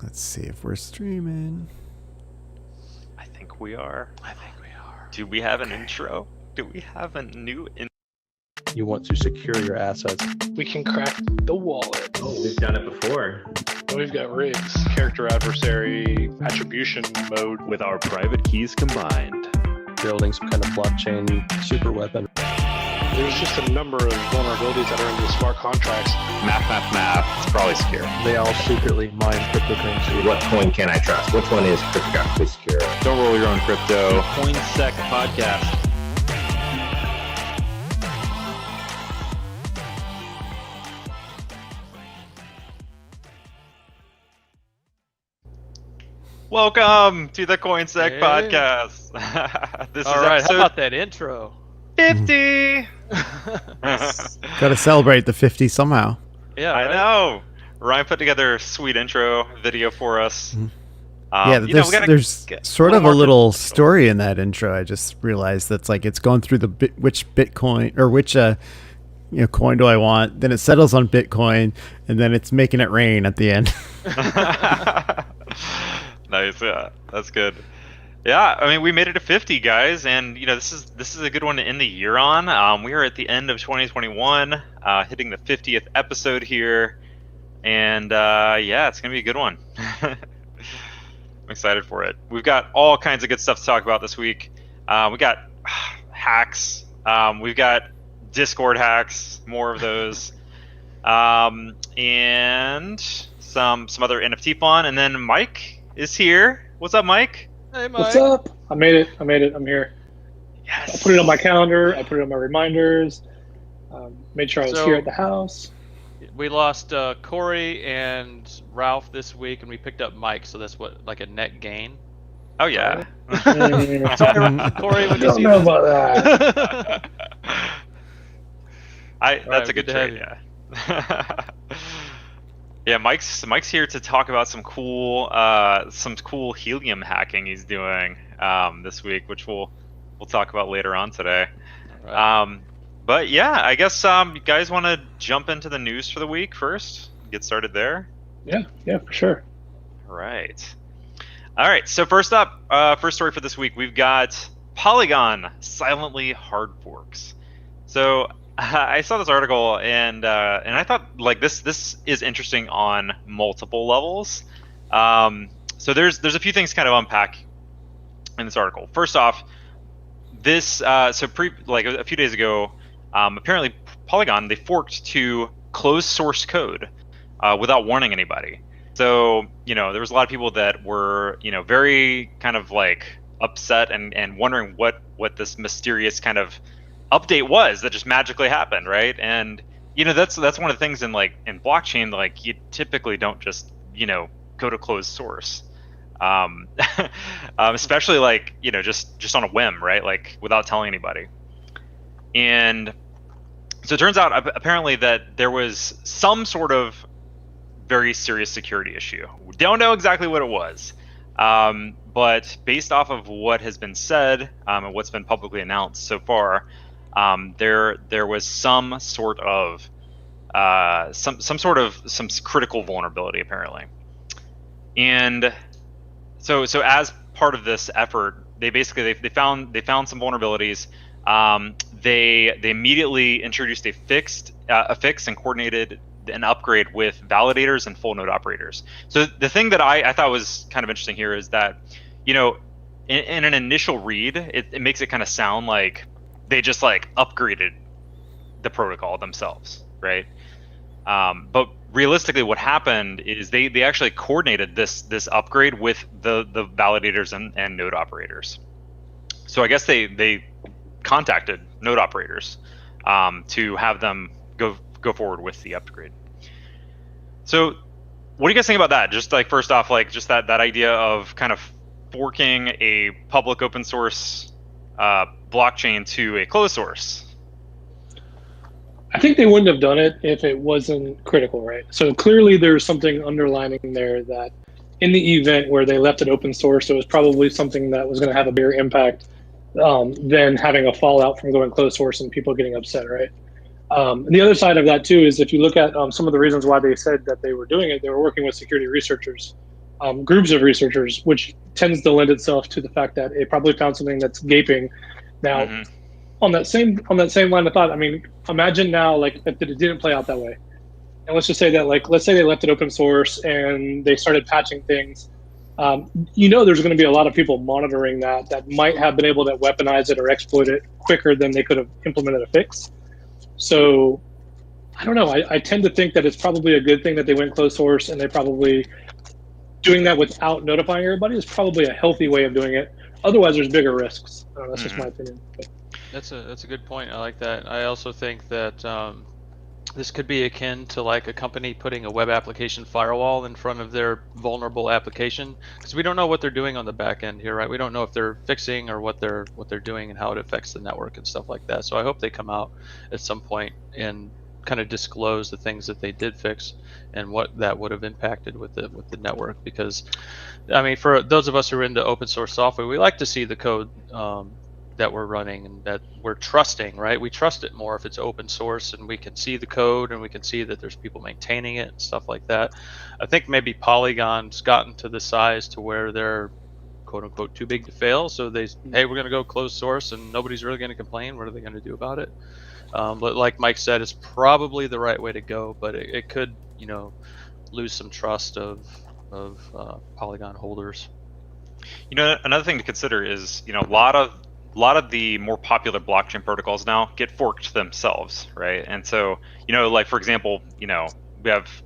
Let's see if we're streaming. I think we are. Do we have an intro? Do we have a new intro? You want to secure your assets. We can crack the wallet. Oh, we've done it before. We've got rigs, character adversary, attribution mode. With our private keys combined. Building some kind of blockchain super weapon. There's just a number of vulnerabilities that are in the smart contracts. Math. It's probably scary. They all secretly mine cryptocurrency. What coin can I trust? Which one is cryptographically secure? Don't roll your own crypto. CoinSec Podcast. Welcome to the CoinSec Hey. Podcast. This All is right, how episode about that intro? 50. Got to celebrate the 50 somehow. Yeah, I right? know. Ryan put together a sweet intro video for us. Yeah, you know, we gotta there's get sort of a more little to- story in that intro. I just realized that's like it's going through the which Bitcoin or which coin do I want? Then it settles on Bitcoin, and then it's making it rain at the end. Nice, yeah, that's good. Yeah, I mean, we made it to 50, guys, and this is a good one to end the year on. We are at the end of 2021, hitting the 50th episode here, and yeah, it's gonna be a good one. I'm excited for it. We've got all kinds of good stuff to talk about this week. We got hacks. We've got Discord hacks, more of those, and some other NFT fun, and then Mike is here. What's up, Mike? Hey, Mike. What's up? I made it. I'm here. Yes. I put it on my calendar. I put it on my reminders. Made sure I was So- here at the house. We lost Corey and Ralph this week, and we picked up Mike, so that's like a net gain. Oh yeah. Corey, when you Don't see know this- about that. That's right, a good good to have trade, yeah. Yeah, Mike's here to talk about some cool helium hacking he's doing this week, which we'll talk about later on today. All right. But yeah, I guess you guys want to jump into the news for the week first? Get started there. Yeah, for sure. All right. So first up, first story for this week, we've got Polygon silently hard forks. So I saw this article and I thought like this is interesting on multiple levels. So there's a few things kind of unpack in this article. First off, this a few days ago, apparently Polygon, they forked to closed source code without warning anybody. So there was a lot of people that were very kind of like upset and wondering what this mysterious kind of update was that just magically happened, right? And that's one of the things in blockchain, like you typically don't just go to closed source, especially just on a whim, right? Like without telling anybody. And so it turns out apparently that there was some sort of very serious security issue. We don't know exactly what it was, but based off of what has been said and what's been publicly announced so far, there was some sort of some critical vulnerability apparently. And so as part of this effort, they found some vulnerabilities. They immediately introduced a fix and coordinated an upgrade with validators and full node operators. So the thing that I thought was kind of interesting here is that in an initial read, it makes it kind of sound like they just upgraded the protocol themselves, right? But realistically, what happened is they actually coordinated this upgrade with the validators and node operators. So I guess they contacted node operators to have them go forward with the upgrade. So what do you guys think about that? Just first off, just that idea of kind of forking a public open source blockchain to a closed source. I think they wouldn't have done it if it wasn't critical, right? So clearly there's something underlining there that in the event where they left it open source, it was probably something that was going to have a bigger impact than having a fallout from going closed source and people getting upset, right? And the other side of that too is if you look at some of the reasons why they said that they were doing it, they were working with security researchers groups of researchers, which tends to lend itself to the fact that it probably found something that's gaping. Now, on that same line of thought, I mean, imagine now like if it didn't play out that way, and let's just say that let's say they left it open source and they started patching things. There's going to be a lot of people monitoring that might have been able to weaponize it or exploit it quicker than they could have implemented a fix. So I don't know. I tend to think that it's probably a good thing that they went closed source, and they probably doing that without notifying everybody is probably a healthy way of doing it. Otherwise, there's bigger risks. I don't know, that's just my opinion. But. That's a good point. I like that. I also think that this could be akin to like a company putting a web application firewall in front of their vulnerable application, because we don't know what they're doing on the back end here, right? We don't know if they're fixing or what they're doing and how it affects the network and stuff like that. So I hope they come out at some point and kind of disclose the things that they did fix and what that would have impacted with the network. Because I mean, for those of us who are into open source software, we like to see the code that we're running and that we're trusting, right? We trust it more if it's open source and we can see the code and we can see that there's people maintaining it and stuff like that. I think maybe Polygon's gotten to the size to where they're quote unquote too big to fail. So hey, we're going to go closed source and nobody's really going to complain. What are they going to do about it? But like Mike said, it's probably the right way to go, but it could, lose some trust of Polygon holders. Another thing to consider is, a lot of the more popular blockchain protocols now get forked themselves, right? And so, like for example, we have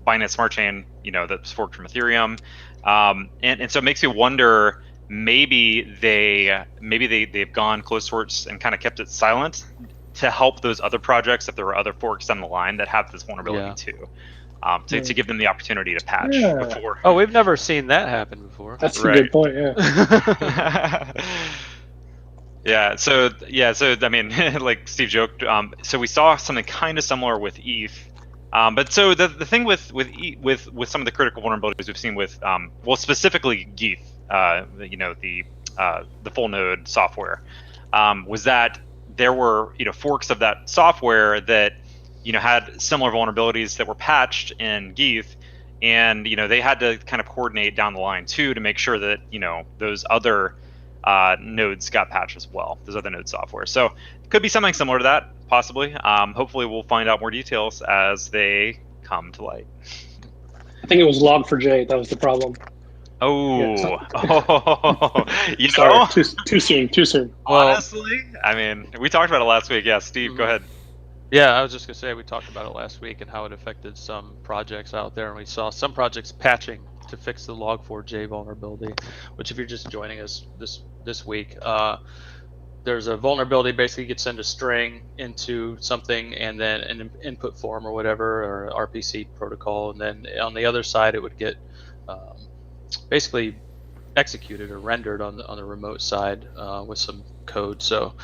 Binance Smart Chain, that's forked from Ethereum, and so it makes me wonder, maybe they've gone closed source and kind of kept it silent to help those other projects, if there were other forks down the line that have this vulnerability too. To give them the opportunity to patch before. Oh, we've never seen that happen before. That's a good point. Yeah. So I mean, like Steve joked. So we saw something kind of similar with ETH. But so the thing with some of the critical vulnerabilities we've seen with specifically ETH, the full node software, was that there were forks of that software that had similar vulnerabilities that were patched in ETH, and they had to kind of coordinate down the line too to make sure that those other nodes got patched as well, those other node software. So it could be something similar to that, possibly. Hopefully we'll find out more details as they come to light. I think it was Log4j that was the problem. Sorry, too soon. Honestly, I mean, we talked about it last week. Yeah, Steve, go ahead. Yeah, I was just gonna say we talked about it last week and how it affected some projects out there, and we saw some projects patching to fix the Log4j vulnerability. Which, if you're just joining us this week, there's a vulnerability. Basically, you could send a string into something and then an input form or whatever, or RPC protocol, and then on the other side it would get basically executed or rendered on the remote side with some code. So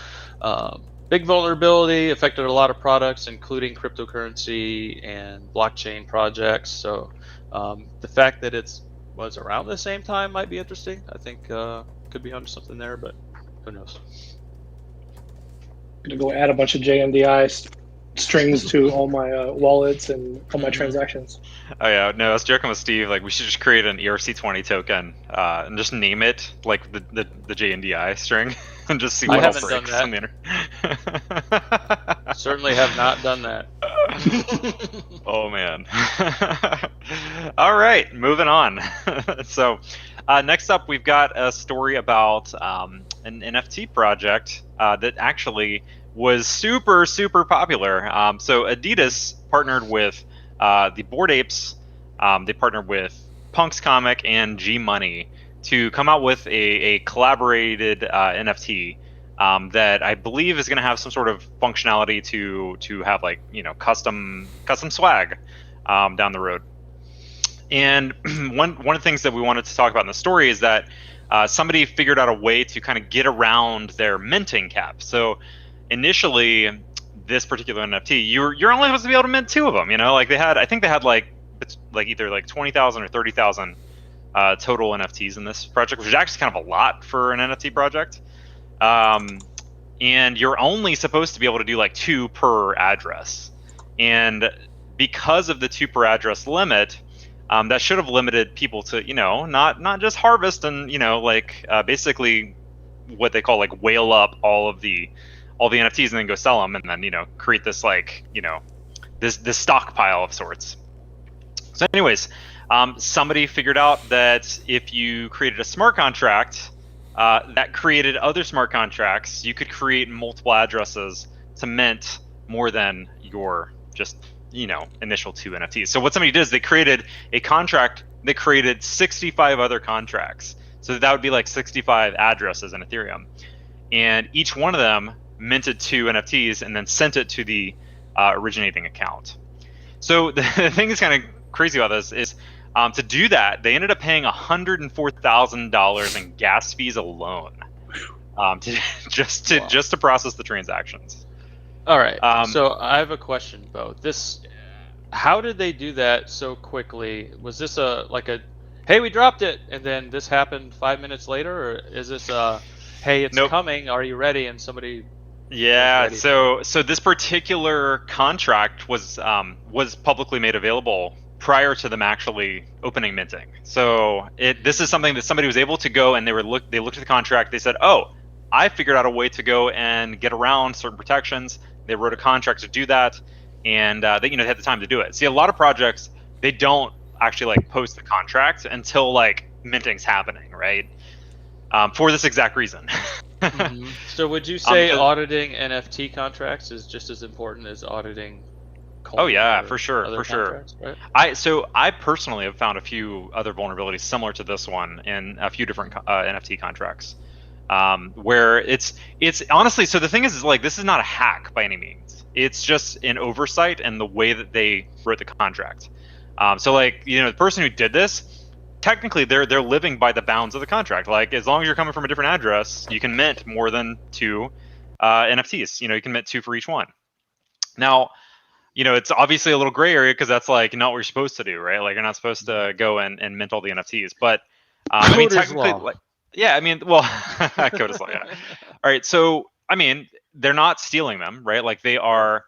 big vulnerability, affected a lot of products, including cryptocurrency and blockchain projects. So the fact that it was around the same time might be interesting. I think could be onto something there, but who knows? I'm gonna go add a bunch of JMDI strings to all my wallets and all my transactions. Oh yeah, no, I was joking with Steve. Like, we should just create an ERC20 token and just name it like the JNDI string and just see what else breaks on the internet. Certainly have not done that. Oh man. All right, moving on. So next up, we've got a story about an NFT project that actually was super popular. So Adidas partnered with the Bored Apes. They partnered with Punk's Comic and G Money to come out with a collaborated NFT that I believe is going to have some sort of functionality to have like custom swag down the road. And one of the things that we wanted to talk about in the story is that somebody figured out a way to kind of get around their minting cap. So initially, this particular NFT, you're only supposed to be able to mint 2 of them. Like I think they had like either like 20,000 or 30,000 total NFTs in this project, which is actually kind of a lot for an NFT project. And you're only supposed to be able to do like 2 per address. And because of the 2 per address limit, that should have limited people to, not just harvest and, basically what they call like whale up all the NFTs and then go sell them and then, create this this stockpile of sorts. So anyways, somebody figured out that if you created a smart contract that created other smart contracts, you could create multiple addresses to mint more than your just initial 2 NFTs. So what somebody did is they created a contract that created 65 other contracts. So that would be like 65 addresses in Ethereum, and each one of them minted 2 NFTs and then sent it to the originating account. So the thing that's kind of crazy about this is to do that, they ended up paying $104,000 in gas fees alone just to process the transactions. All right. So I have a question, Bo. How did they do that so quickly? Was this hey, we dropped it, and then this happened 5 minutes later, or is this hey, it's coming, are you ready? And somebody. Yeah. So this particular contract was publicly made available prior to them actually opening minting. So this is something that somebody was able to go and they looked at the contract. They said, "Oh, I figured out a way to go and get around certain protections." They wrote a contract to do that, and they had the time to do it. See, a lot of projects, they don't actually post the contract until minting's happening, right? For this exact reason. Mm-hmm. So would you say auditing NFT contracts is just as important as auditing coin? Oh yeah, for sure. Right? I personally have found a few other vulnerabilities similar to this one in a few different NFT contracts, where it's honestly. So the thing is this is not a hack by any means. It's just an oversight and the way that they wrote the contract. The person who did this, technically they're living by the bounds of the contract. As long as you're coming from a different address, you can mint more than 2 NFTs. You can mint 2 for each one. Now, it's obviously a little gray area because that's not what you're supposed to do, right? You're not supposed to go and mint all the NFTs. But technically, code is law. Yeah. All right. So they're not stealing them, right? They're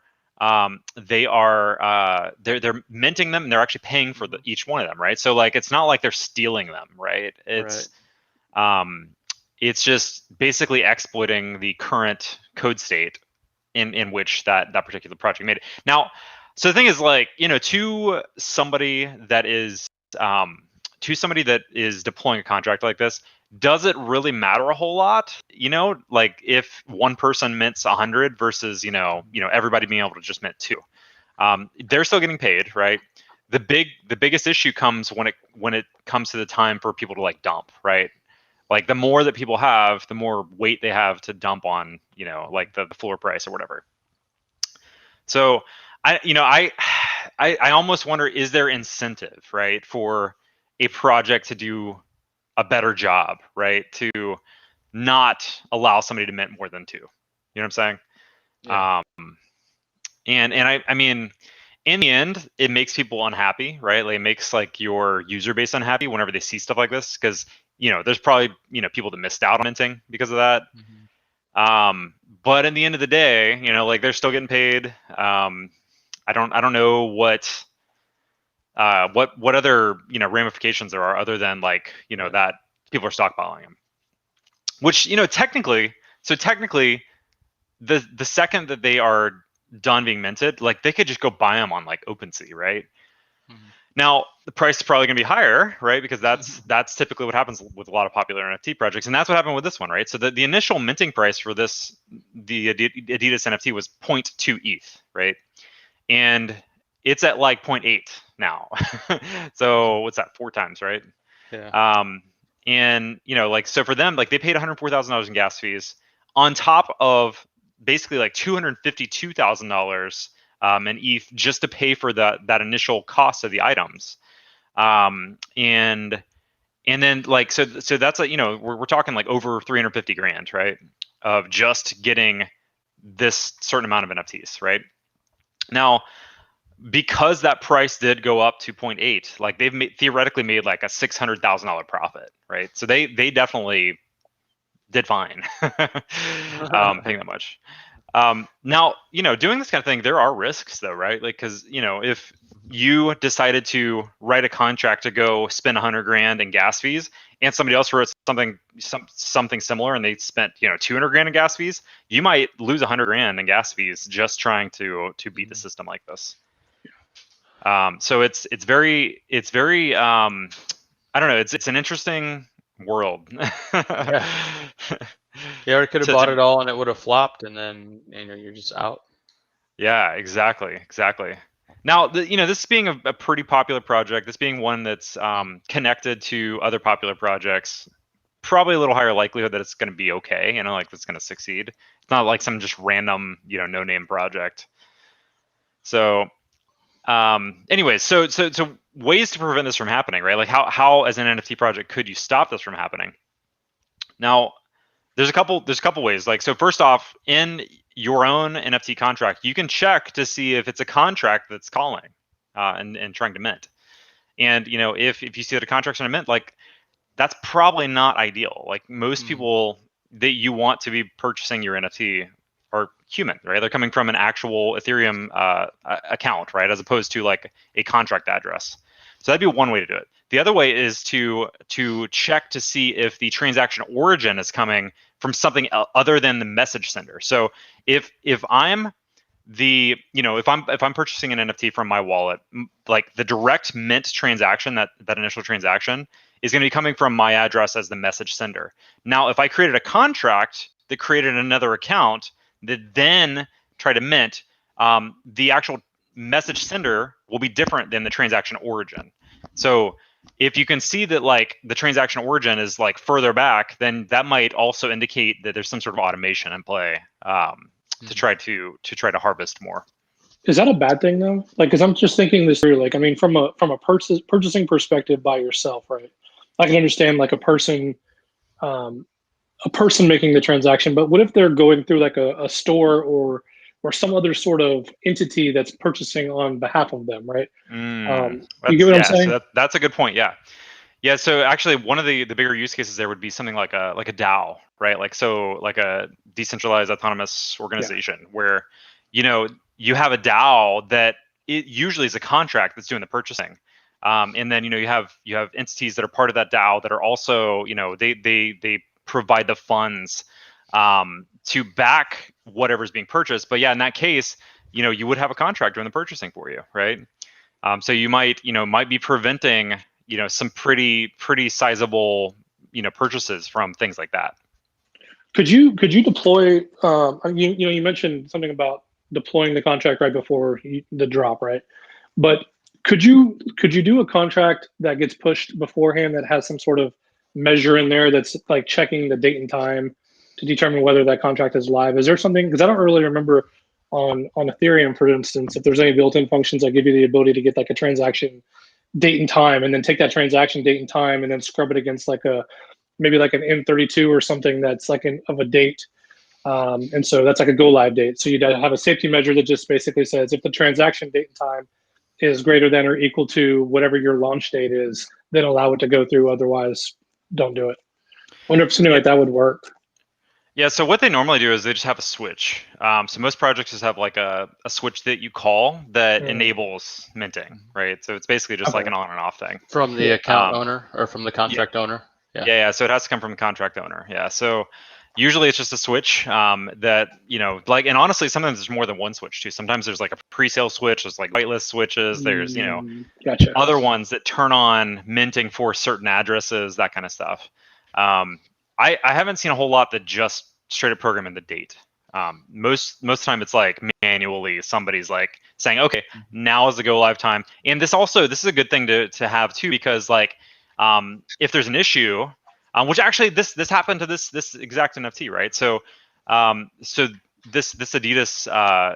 minting them and they're actually paying for each one of them, right? So it's not like they're stealing them, right? It's just basically exploiting the current code state in which that particular project made it. Now, so the thing is to somebody that is deploying a contract like this, does it really matter a whole lot? If one person mints 100 versus everybody being able to just mint 2, they're still getting paid, right? The biggest issue comes when it comes to the time for people to dump, right? The more that people have, the more weight they have to dump on, the floor price or whatever. So I almost wonder, is there incentive, right, for a project to do a better job, right, to not allow somebody to mint more than 2? You know what I'm saying? Yeah. And in the end, it makes people unhappy, right? It makes your user base unhappy whenever they see stuff like this, because there's probably people that missed out on minting because of that. Mm-hmm. But in the end of the day, they're still getting paid. I don't know what other ramifications there are other than that people are stockpiling them, which technically the second that they are done being minted, they could just go buy them on OpenSea, right? Mm-hmm. Now the price is probably going to be higher, right? Because that's typically what happens with a lot of popular NFT projects, and that's what happened with this one, right? So the initial minting price for the Adidas NFT was 0.2 ETH, right? And it's at 0.8 now. So what's that? 4 times, right? Yeah. And so for them, they paid $104,000 in gas fees on top of basically $252,000 in ETH just to pay for that initial cost of the items. And then so that's we're talking over 350 grand, right? Of just getting this certain amount of NFTs, right? Now, because that price did go up to 0.8, they've theoretically made a $600,000 profit, right? So they definitely did fine paying that much. Now, doing this kind of thing, there are risks though, right? Like, because if you decided to write a contract to go spend 100 grand in gas fees, and somebody else wrote something similar, and they spent 200 grand in gas fees, you might lose 100 grand in gas fees just trying to beat the system like this. So it's very I don't know. It's an interesting world. Yeah, or could have bought it all and it would have flopped, and then you're just out. Yeah, exactly. Now, this being a pretty popular project, this being one that's connected to other popular projects, probably a little higher likelihood that it's going to be okay. Like it's going to succeed. It's not like some just random, no-name project. So, anyways, so ways to prevent this from happening, right? Like how as an NFT project could you stop this from happening? Now, there's a couple ways. Like, so first off, in your own NFT contract, you can check to see if it's a contract that's calling and trying to mint. And if you see that a contract's on a mint, like that's probably not ideal. Like most people that you want to be purchasing your NFT are human, right? They're coming from an actual Ethereum account, right? As opposed to like a contract address. So that'd be one way to do it. The other way is to check to see if the transaction origin is coming from something other than the message sender. So if I'm if I'm purchasing an NFT from my wallet, like the direct mint transaction, that initial transaction is going to be coming from my address as the message sender. Now, if I created a contract that created another account that then tried to mint, the actual message sender will be different than the transaction origin. So if you can see that like the transaction origin is like further back, then that might also indicate that there's some sort of automation in play to try to harvest more. Is that a bad thing though? Like, because I'm just thinking this through. Like, I mean, from a purchasing perspective by yourself, right? I can understand like a person making the transaction, but what if they're going through like a store or some other sort of entity that's purchasing on behalf of them, right? You get what I'm saying? So that's a good point. Yeah. So actually, one of the bigger use cases there would be something like a DAO, right? Like a decentralized autonomous organization where you have a DAO that it usually is a contract that's doing the purchasing, and then you have entities that are part of that DAO that are also they provide the funds to back whatever's being purchased. But yeah, in that case, you would have a contract doing the purchasing for you, right? So you might be preventing some pretty sizable purchases from things like that. Could you deploy? You mentioned something about deploying the contract right before the drop, right? But could you do a contract that gets pushed beforehand that has some sort of measure in there that's like checking the date and time to determine whether that contract is live? Is there something? Because I don't really remember on Ethereum, for instance, if there's any built-in functions that give you the ability to get like a transaction date and time, and then take that transaction date and time and then scrub it against like maybe like an M32 or something that's like of a date. And so that's like a go live date. So you'd have a safety measure that just basically says if the transaction date and time is greater than or equal to whatever your launch date is, then allow it to go through. Otherwise, don't do it. I wonder if something like that would work. Yeah, so what they normally do is they just have a switch. So most projects just have like a switch that you call that enables minting, right? So it's basically just like an on and off thing. From the account owner or from the contract owner? Yeah, so it has to come from the contract owner. Yeah, so usually it's just a switch that, like, and honestly, sometimes there's more than one switch too. Sometimes there's like a pre-sale switch, there's like whitelist switches, there's, Gotcha. other ones that turn on minting for certain addresses, that kind of stuff. I haven't seen a whole lot that just straight up program in the date. Most of the time it's like manually somebody's like saying, okay, now is the go live time. And this is a good thing to have too, because like if there's an issue, which actually this happened to this exact NFT, right? So this Adidas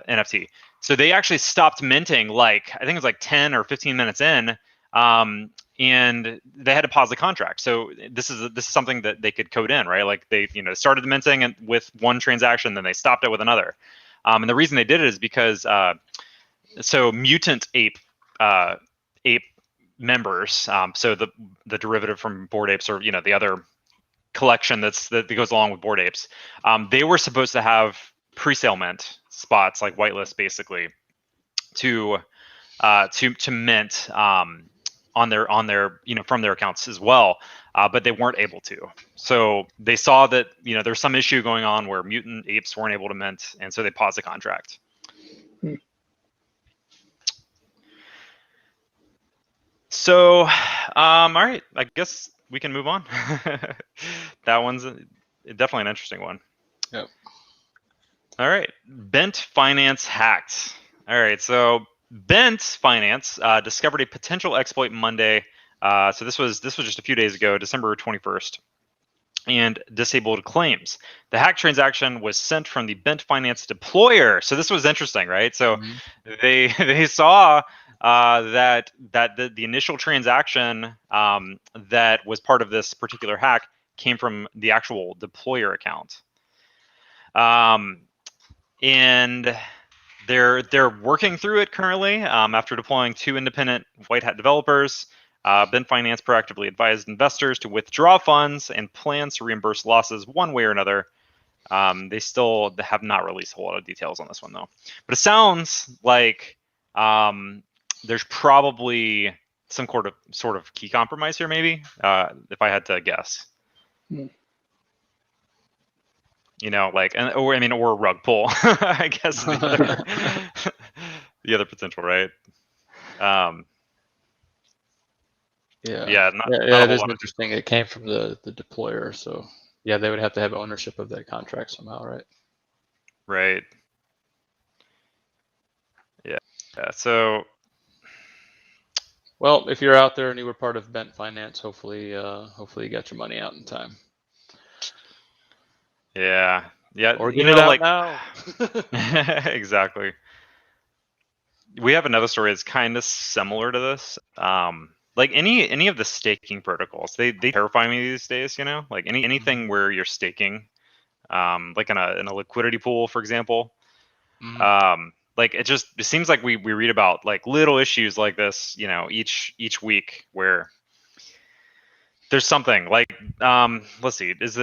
NFT. So they actually stopped minting like I think it was like 10 or 15 minutes in. And they had to pause the contract. So this is something that they could code in, right? Like they started the minting and with one transaction, then they stopped it with another. And the reason they did it is because so mutant ape members, so the derivative from Bored Apes, or the other collection that goes along with Bored Apes, they were supposed to have pre-sale mint spots, like whitelist basically, to mint on their from their accounts as well, but they weren't able to. So they saw that there's some issue going on where mutant apes weren't able to mint, and so they paused the contract. So, all right, I guess we can move on. That one's definitely an interesting one. Yep. All right, Bent Finance hacked. All right, so Bent Finance discovered a potential exploit Monday. So this was just a few days ago, December 21st, and disabled claims. The hack transaction was sent from the Bent Finance deployer. So this was interesting, right? So they saw that the initial transaction that was part of this particular hack came from the actual deployer account. And they're working through it currently after deploying 2 independent white hat developers. Bent Finance proactively advised investors to withdraw funds and plans to reimburse losses one way or another. They still have not released a whole lot of details on this one though. But it sounds like there's probably some sort of key compromise here, maybe, if I had to guess. Or a rug pull, I guess. The other potential, right? It is interesting. It came from the deployer, so yeah, they would have to have ownership of that contract somehow, right? Right. Yeah. So, well, if you're out there and you were part of Bent Finance, hopefully you got your money out in time. Yeah. Or get it out now. Exactly. We have another story that's kind of similar to this. Like any of the staking protocols, they terrify me these days. Like anything where you're staking, like in a liquidity pool, for example. Like it seems like we read about like little issues like this, each week where there's something like let's see, it's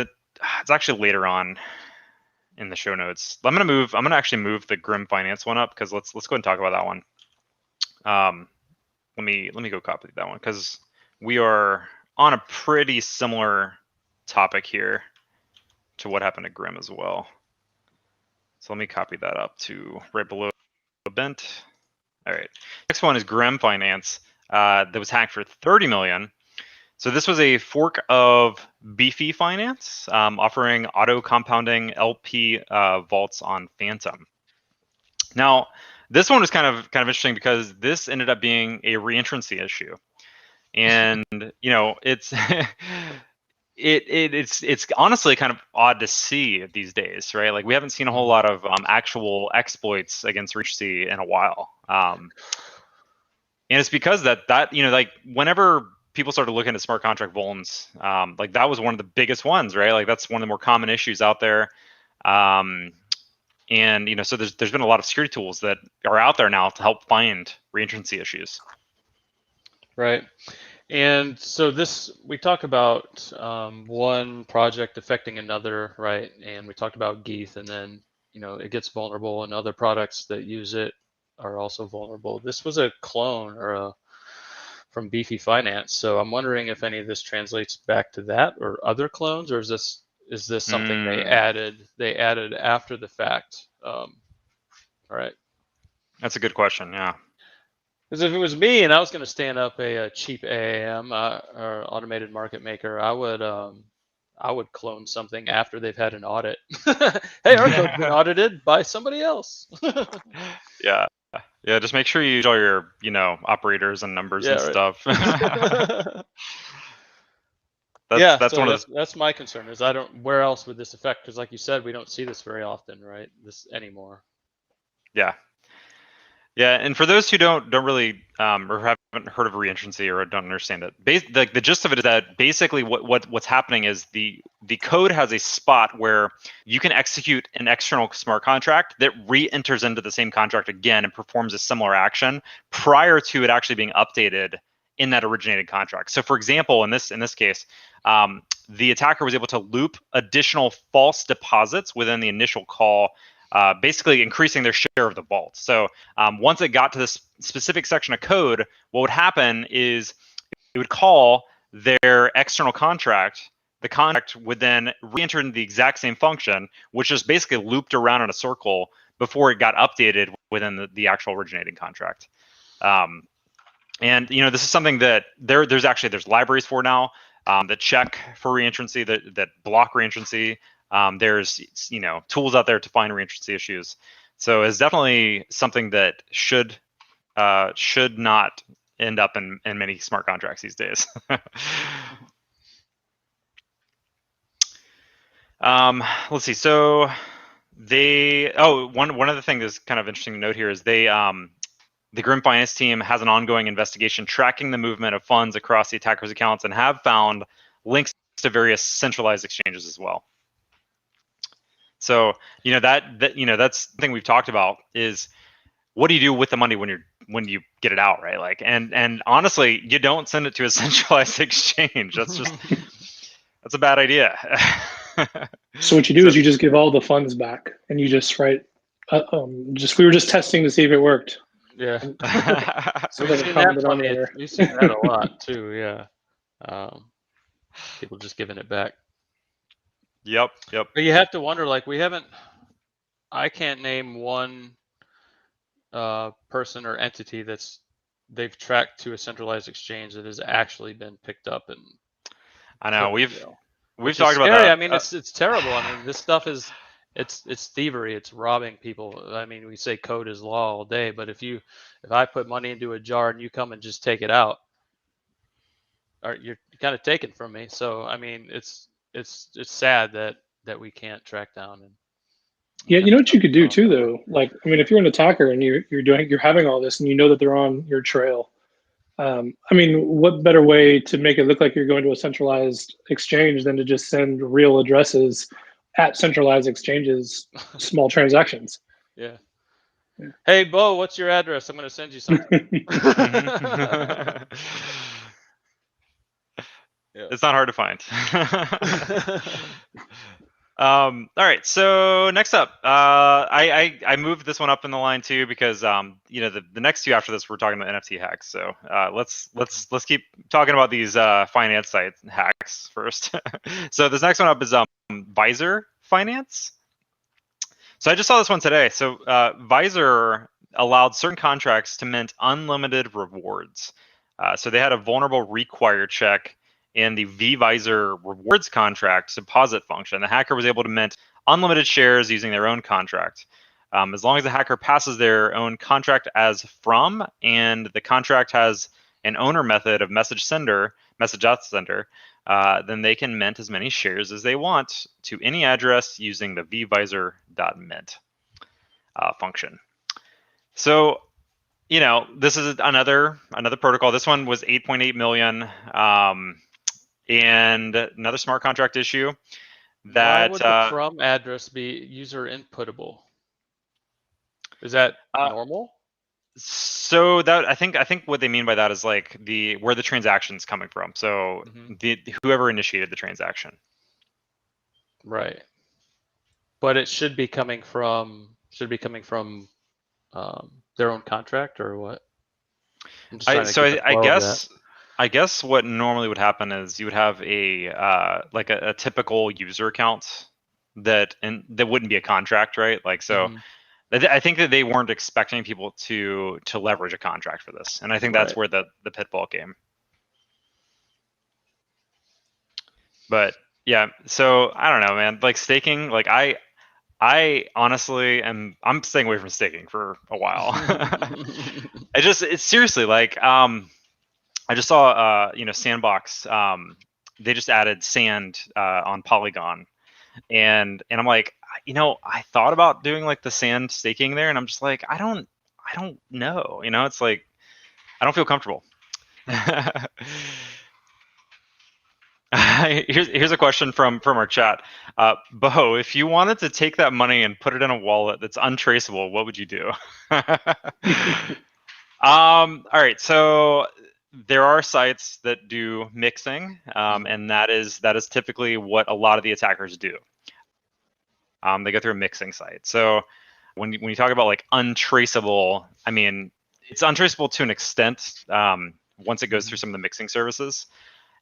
actually later on in the show notes. I'm gonna actually move the Grim Finance one up because let's go ahead and talk about that one. Let me go copy that one because we are on a pretty similar topic here to what happened to Grim as well. So let me copy that up to right below Bent. All right. Next one is Grim Finance that was hacked for 30 million. So this was a fork of Beefy Finance, offering auto compounding LP vaults on Phantom. Now, this one was kind of interesting because this ended up being a reentrancy issue, and it's it's honestly kind of odd to see these days, right? Like we haven't seen a whole lot of actual exploits against reentrancy in a while, and it's because that like whenever people started looking at smart contract vulns, like that was one of the biggest ones, right? Like that's one of the more common issues out there. And so there's been a lot of security tools that are out there now to help find reentrancy issues. Right. And so we talk about one project affecting another, right? And we talked about Geeth, and then it gets vulnerable, and other products that use it are also vulnerable. This was a clone from Beefy Finance, so I'm wondering if any of this translates back to that or other clones, or is this something they added after the fact? All right. That's a good question. Yeah. Because if it was me and I was going to stand up a cheap AAM or automated market maker, I would clone something after they've had an audit. Hey, our code's been audited by somebody else. Yeah. Just make sure you use all your operators and numbers and stuff. That's my concern. Is where else would this affect? Because like you said, we don't see this very often, right? This anymore. Yeah. And for those who don't really or haven't heard of reentrancy or don't understand it, the gist of it is that basically what's happening is the code has a spot where you can execute an external smart contract that re-enters into the same contract again and performs a similar action prior to it actually being updated in that originated contract. So for example, in this case, the attacker was able to loop additional false deposits within the initial call basically increasing their share of the vault. So once it got to this specific section of code, what would happen is it would call their external contract. The contract would then re-enter into the exact same function, which just basically looped around in a circle before it got updated within the actual originating contract. And this is something that there's libraries for now that check for reentrancy, that block reentrancy. There's tools out there to find reentrancy issues. So it's definitely something that should not end up in many smart contracts these days. Let's see. So one other thing that's kind of interesting to note here is the Grim Finance team has an ongoing investigation tracking the movement of funds across the attackers' accounts and have found links to various centralized exchanges as well. So that's the thing we've talked about is what do you do with the money when you get it out, right? Like and honestly, you don't send it to a centralized exchange. That's a bad idea. So what you do is you just give all the funds back, and you just write, we were just testing to see if it worked. Yeah. So We've seen that a lot too. Yeah. People just giving it back. Yep. But you have to wonder, like I can't name one person or entity they've tracked to a centralized exchange that has actually been picked up. And I know we've talked about scary. that. I mean, it's terrible. I mean, this stuff is it's thievery. It's robbing people. I mean, we say code is law all day, but if I put money into a jar and you come and just take it out, or you're kind of taken from me. So I mean, it's sad that we can't track down. And yeah, you know what you could do too, though. Like, I mean, if you're an attacker and you're having all this, and you know that they're on your trail. I mean, what better way to make it look like you're going to a centralized exchange than to just send real addresses at centralized exchanges, small transactions? Yeah. Hey, Bo, what's your address? I'm going to send you something. It's not hard to find. All right, so next up, I moved this one up in the line too because the next two after this we're talking about NFT hacks. So let's keep talking about these finance site hacks first. So this next one up is Visor Finance. So I just saw this one today. So Visor allowed certain contracts to mint unlimited rewards. So they had a vulnerable require check in the vVisor rewards contract deposit function. The hacker was able to mint unlimited shares using their own contract. As long as the hacker passes their own contract as from, and the contract has an owner method of message out sender, then they can mint as many shares as they want to any address using the vvisor.mint function. So, this is another protocol. This one was 8.8 million. And another smart contract issue that why would the from address be user inputable? Is that normal? So that I think what they mean by that is like where the transaction's coming from. So whoever initiated the transaction. Right. But it should be coming from their own contract, or what? I guess what normally would happen is you would have a typical user account that wouldn't be a contract, right? Like so, I think that they weren't expecting people to leverage a contract for this, and I think that's where the pitfall came. But yeah, so I don't know, man. Like staking, like I honestly I'm staying away from staking for a while. It's seriously like I just saw, Sandbox. They just added sand on Polygon, and I'm like, I thought about doing like the sand staking there, and I'm just like, I don't know. It's like I don't feel comfortable. Here's a question from our chat. Bo, if you wanted to take that money and put it in a wallet that's untraceable, what would you do? All right, so there are sites that do mixing, and that is typically what a lot of the attackers do. they go through a mixing site. So when you talk about like untraceable, I mean, it's untraceable to an extent once it goes through some of the mixing services,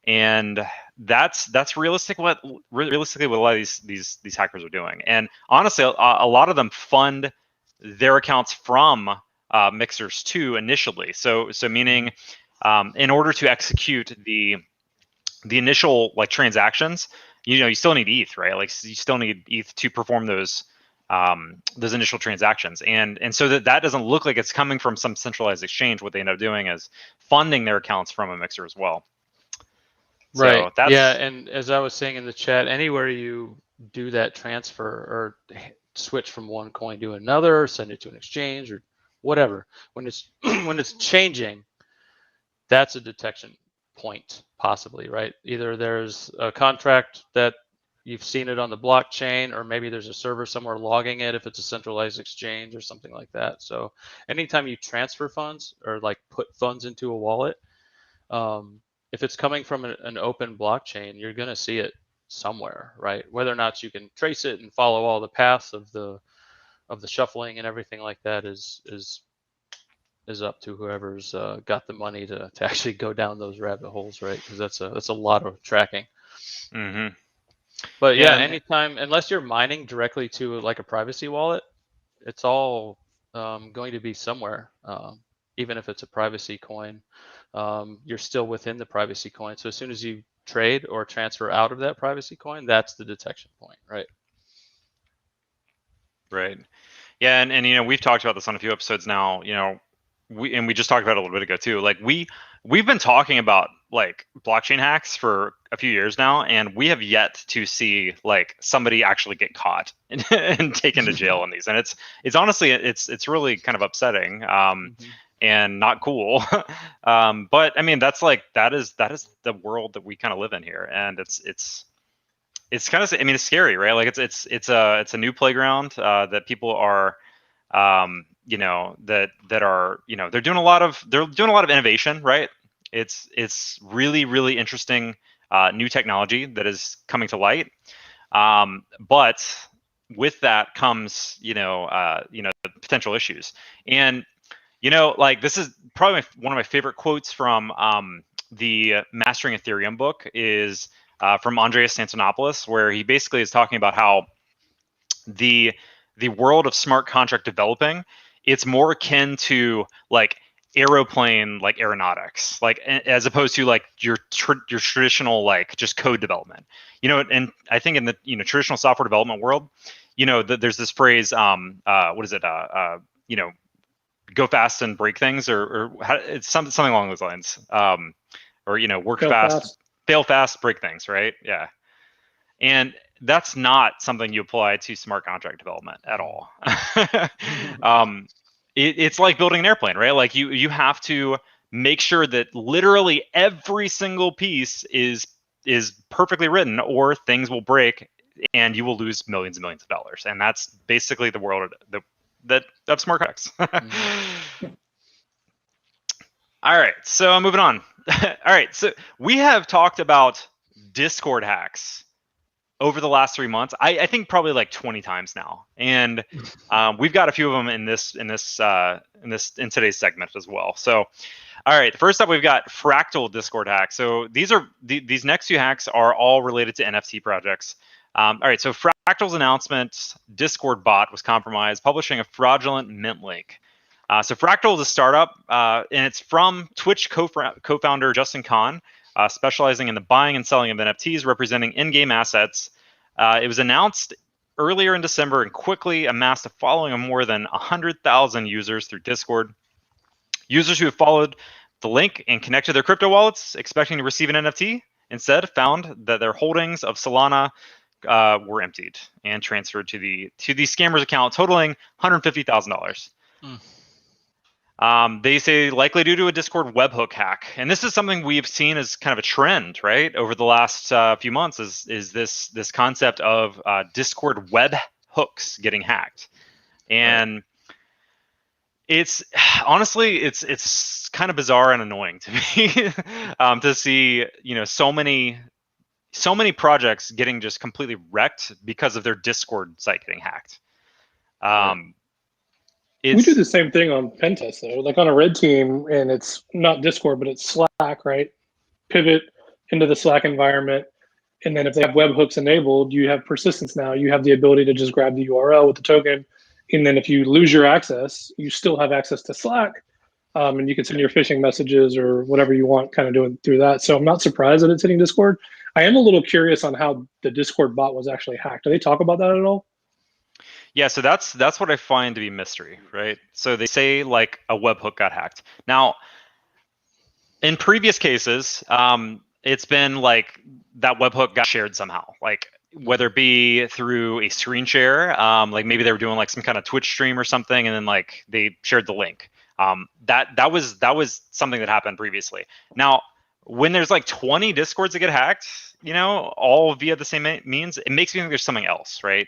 and that's realistically what a lot of these hackers are doing. And honestly, a lot of them fund their accounts from mixers too initially. So meaning in order to execute the initial like transactions, you still need ETH, right? Like you still need ETH to perform those initial transactions, and so that doesn't look like it's coming from some centralized exchange. What they end up doing is funding their accounts from a mixer as well. Right. So Yeah, and as I was saying in the chat, anywhere you do that transfer or switch from one coin to another, send it to an exchange or whatever, when it's when it's changing, that's a detection point possibly, right? Either there's a contract that you've seen it on the blockchain, or maybe there's a server somewhere logging it if it's a centralized exchange or something like that. So anytime you transfer funds or like put funds into a wallet, if it's coming from an open blockchain, you're going to see it somewhere, right? Whether or not you can trace it and follow all the paths of the shuffling and everything like that is up to whoever's got the money to actually go down those rabbit holes, right? Because that's a lot of tracking. Mm-hmm. But yeah, anytime, unless you're mining directly to like a privacy wallet, it's all going to be somewhere. Even if it's a privacy coin, you're still within the privacy coin. So as soon as you trade or transfer out of that privacy coin, that's the detection point, right? Right. Yeah, and we've talked about this on a few episodes now. We just talked about it a little bit ago too. Like we've been talking about like blockchain hacks for a few years now, and we have yet to see like somebody actually get caught and taken to jail on these. And it's honestly it's really kind of upsetting and not cool. But I mean that is the world that we kind of live in here, and it's kind of, I mean, it's scary, right? Like it's a new playground that people are that are they're doing a lot of innovation, right? It's really, really interesting new technology that is coming to light, but with that comes potential issues. And like this is probably one of my favorite quotes from the Mastering Ethereum book is from Andreas Antonopoulos, where he basically is talking about how the world of smart contract developing, it's more akin to like aeroplane, like aeronautics, like as opposed to like your traditional like just code development. And I think in the traditional software development world, there's this phrase, what is it? Go fast and break things, or it's something along those lines, or work fast, fail fast, break things, right? Yeah. And that's not something you apply to smart contract development at all. It's like building an airplane, right? Like you have to make sure that literally every single piece is perfectly written, or things will break and you will lose millions and millions of dollars. And that's basically the world of smart contracts. All right, so moving on. All right, so we have talked about Discord hacks over the last 3 months. I think probably like 20 times now, and we've got a few of them in today's segment as well. So, all right, first up we've got Fractal Discord hack. So these next few hacks are all related to NFT projects. All right, so Fractal's announcement, Discord bot was compromised, publishing a fraudulent mint link. So Fractal is a startup, and it's from Twitch co-founder Justin Kahn, specializing in the buying and selling of NFTs, representing in-game assets. It was announced earlier in December and quickly amassed a following of more than 100,000 users through Discord. Users who have followed the link and connected their crypto wallets, expecting to receive an NFT, instead found that their holdings of Solana were emptied and transferred to the scammer's account, totaling $150,000. They say likely due to a Discord webhook hack, and this is something we've seen as kind of a trend, right, over the last few months. Is this concept of Discord web hooks getting hacked, and it's honestly it's kind of bizarre and annoying to me to see so many so many projects getting just completely wrecked because of their Discord site getting hacked. We do the same thing on pen tests, though. Like on a red team, and it's not Discord, but it's Slack, right? Pivot into the Slack environment, and then if they have webhooks enabled, you have persistence now. You have the ability to just grab the URL with the token, and then if you lose your access, you still have access to Slack, and you can send your phishing messages or whatever you want, kind of doing through that. So I'm not surprised that it's hitting Discord. I am a little curious on how the Discord bot was actually hacked. Do they talk about that at all? Yeah, so that's what I find to be mystery, right? So they say like a webhook got hacked. Now, in previous cases, it's been like that webhook got shared somehow, like whether it be through a screen share, like maybe they were doing like some kind of Twitch stream or something, and then like they shared the link. That was something that happened previously. Now, when there's like 20 Discords that get hacked, all via the same means, it makes me think there's something else, right?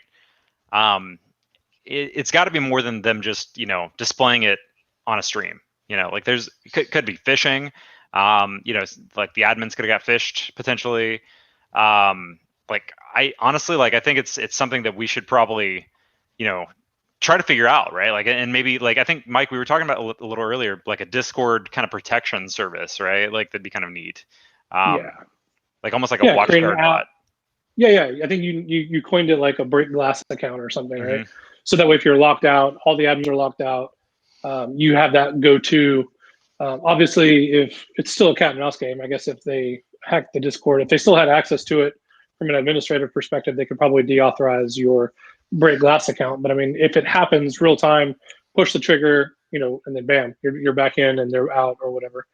It's got to be more than them just displaying it on a stream. Like could be phishing. Like the admins could have got phished potentially. Like I honestly, like I think it's something that we should probably try to figure out, right? Like, and maybe like I think Mike, we were talking about a little earlier, like a Discord kind of protection service, right? Like that'd be kind of neat. Like almost like a watch guard bot. Yeah. I think you coined it like a break glass account or something, right? So that way, if you're locked out, all the admins are locked out. You have that go-to. Obviously, if it's still a cat and mouse game, I guess if they hacked the Discord, if they still had access to it from an administrative perspective, they could probably deauthorize your break glass account. But I mean, if it happens real time, push the trigger, and then bam, you're back in and they're out or whatever.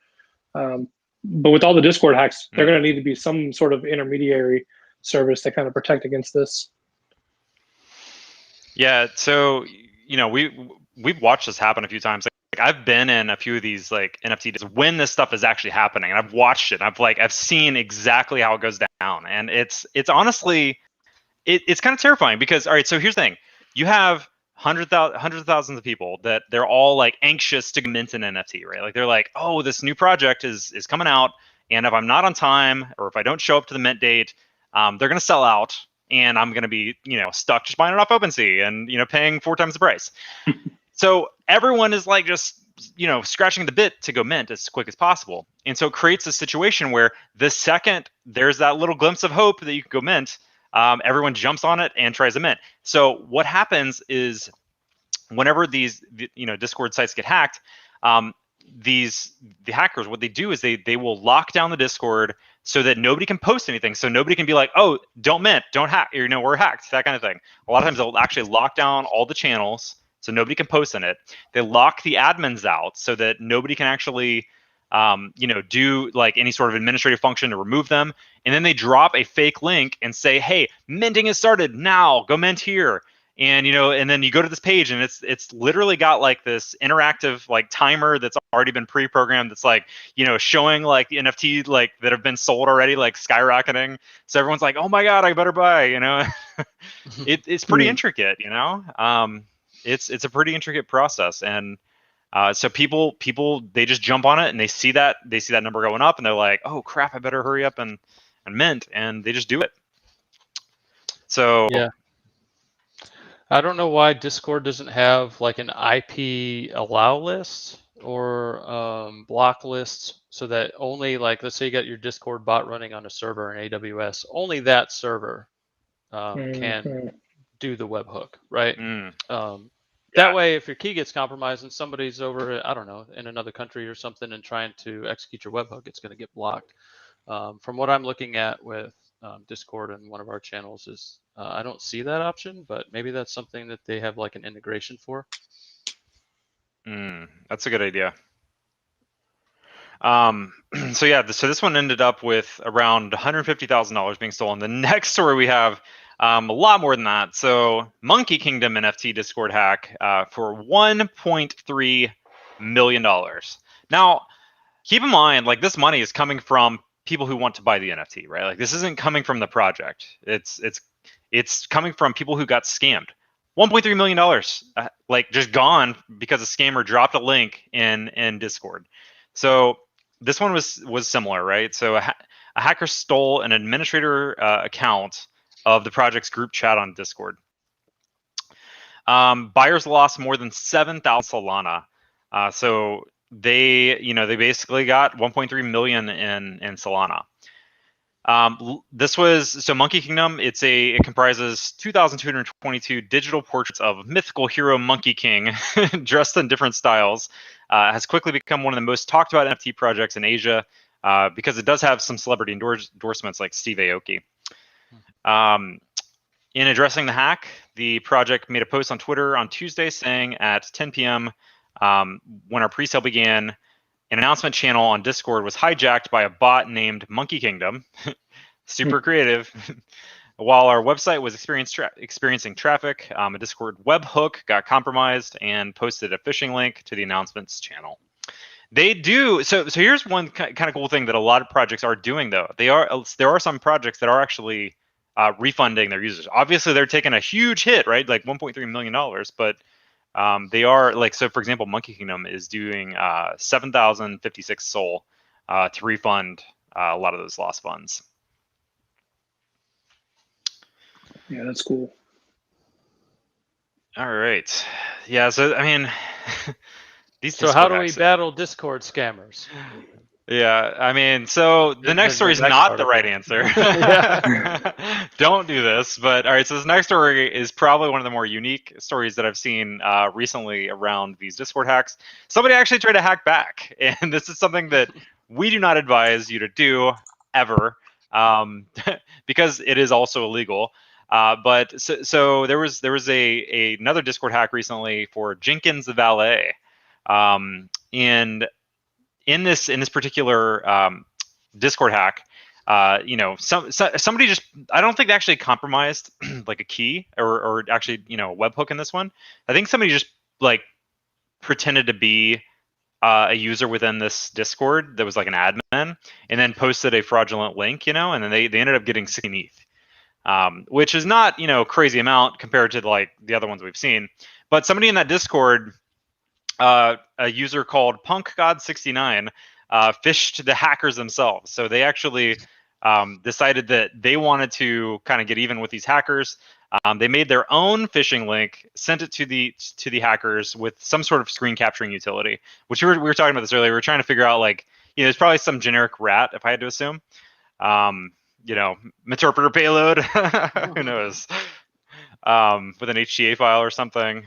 But with all the Discord hacks, they're going to need to be some sort of intermediary service to kind of protect against this. Yeah, so we've watched this happen a few times. Like I've been in a few of these like NFT days when this stuff is actually happening, and I've watched it. I've seen exactly how it goes down, and it's honestly it's kind of terrifying because all right. So here's the thing: you have hundreds of thousands of people that they're all like anxious to mint an NFT, right? Like they're like, oh, this new project is coming out, and if I'm not on time or if I don't show up to the mint date, they're gonna sell out. And I'm going to be, stuck just buying it off OpenSea and, paying 4 times the price. So everyone is like just, scratching the bit to go mint as quick as possible. And so it creates a situation where the second there's that little glimpse of hope that you can go mint, everyone jumps on it and tries to mint. So what happens is whenever these, Discord sites get hacked, the hackers, what they do is they will lock down the Discord so that nobody can post anything. So nobody can be like, oh, don't mint, don't hack, we're hacked, that kind of thing. A lot of times they'll actually lock down all the channels so nobody can post in it. They lock the admins out so that nobody can actually, do like any sort of administrative function to remove them. And then they drop a fake link and say, hey, minting has started now, go mint here. And and then you go to this page and it's literally got like this interactive like timer that's already been pre-programmed that's like showing like the NFT like that have been sold already like skyrocketing. So everyone's like, oh my god, I better buy. It's pretty intricate. It's a pretty intricate process, and so people they just jump on it and they see that number going up and they're like, oh crap, I better hurry up and mint, and they just do it. So yeah. I don't know why Discord doesn't have like an IP allow list or block list so that only like, let's say you got your Discord bot running on a server in AWS, only that server can do the webhook, right? That way, if your key gets compromised and somebody's over, I don't know, in another country or something and trying to execute your webhook, it's going to get blocked. From what I'm looking at with Discord and one of our channels is I don't see that option, but maybe that's something that they have like an integration for. That's a good idea. So this one ended up with around $150,000 being stolen. The next story we have a lot more than that. So Monkey Kingdom NFT Discord hack for $1.3 million. Now, keep in mind, like this money is coming from people who want to buy the NFT, right? Like this isn't coming from the project. It's coming from people who got scammed. $1.3 million, like just gone because a scammer dropped a link in Discord. So this one was similar, right? So a hacker stole an administrator account of the project's group chat on Discord. Buyers lost more than 7,000 Solana. So they basically got 1.3 million in Solana. This was so Monkey Kingdom. It comprises 2,222 digital portraits of mythical hero Monkey King, dressed in different styles. Has quickly become one of the most talked about NFT projects in Asia because it does have some celebrity endorsements like Steve Aoki. In addressing the hack, the project made a post on Twitter on Tuesday saying at 10 p.m. When our presale began, an announcement channel on Discord was hijacked by a bot named Monkey Kingdom. Super creative. While our website was experiencing traffic, a Discord webhook got compromised and posted a phishing link to the announcements channel. They do so. Here's one kind of cool thing that a lot of projects are doing, though. There are some projects that are actually refunding their users. Obviously, they're taking a huge hit, right? Like $1.3 million, but they are like, so for example, Monkey Kingdom is doing 7,056 SOL to refund a lot of those lost funds. Yeah, that's cool. All right. Yeah, so I mean, So how do we battle Discord scammers? Yeah, I mean, so the next story is not the right answer. Don't do this. But all right, so this next story is probably one of the more unique stories that I've seen recently around these Discord hacks. Somebody actually tried to hack back, and this is something that we do not advise you to do ever, because it is also illegal. But so there was another Discord hack recently for Jenkins the Valet, and in this particular Discord hack, somebody just, I don't think they actually compromised like a key or actually a webhook in this one. I think somebody just like pretended to be a user within this Discord that was like an admin, and then posted a fraudulent link, and then they ended up getting 16 ETH, which is not crazy amount compared to like the other ones we've seen. But somebody in that Discord, a user called PunkGod69, fished the hackers themselves. So they actually decided that they wanted to kind of get even with these hackers. They made their own phishing link, sent it to the hackers with some sort of screen capturing utility, which we were talking about this earlier. We were trying to figure out, like, there's probably some generic rat, if I had to assume. Interpreter payload, who knows, with an HTA file or something.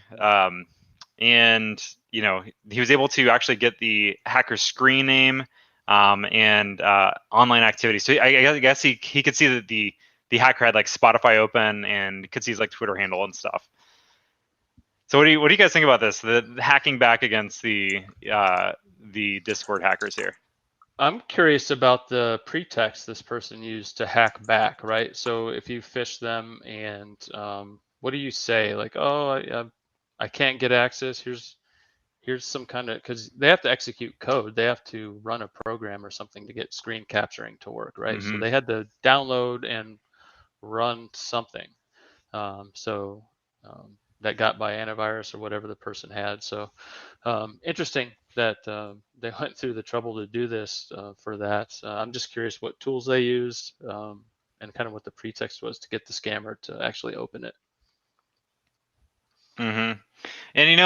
And he was able to actually get the hacker's screen name and online activity. So I guess he could see that the hacker had like Spotify open and could see his like Twitter handle and stuff. So what do you guys think about this? The hacking back against the Discord hackers here. I'm curious about the pretext this person used to hack back, right? So if you fish them and what do you say? Like, oh, I can't get access. Here's some kind of, because they have to execute code. They have to run a program or something to get screen capturing to work, right? Mm-hmm. So they had to download and run something. That got by antivirus or whatever the person had. So interesting that they went through the trouble to do this for that. I'm just curious what tools they used and kind of what the pretext was to get the scammer to actually open it. Mm-hmm. And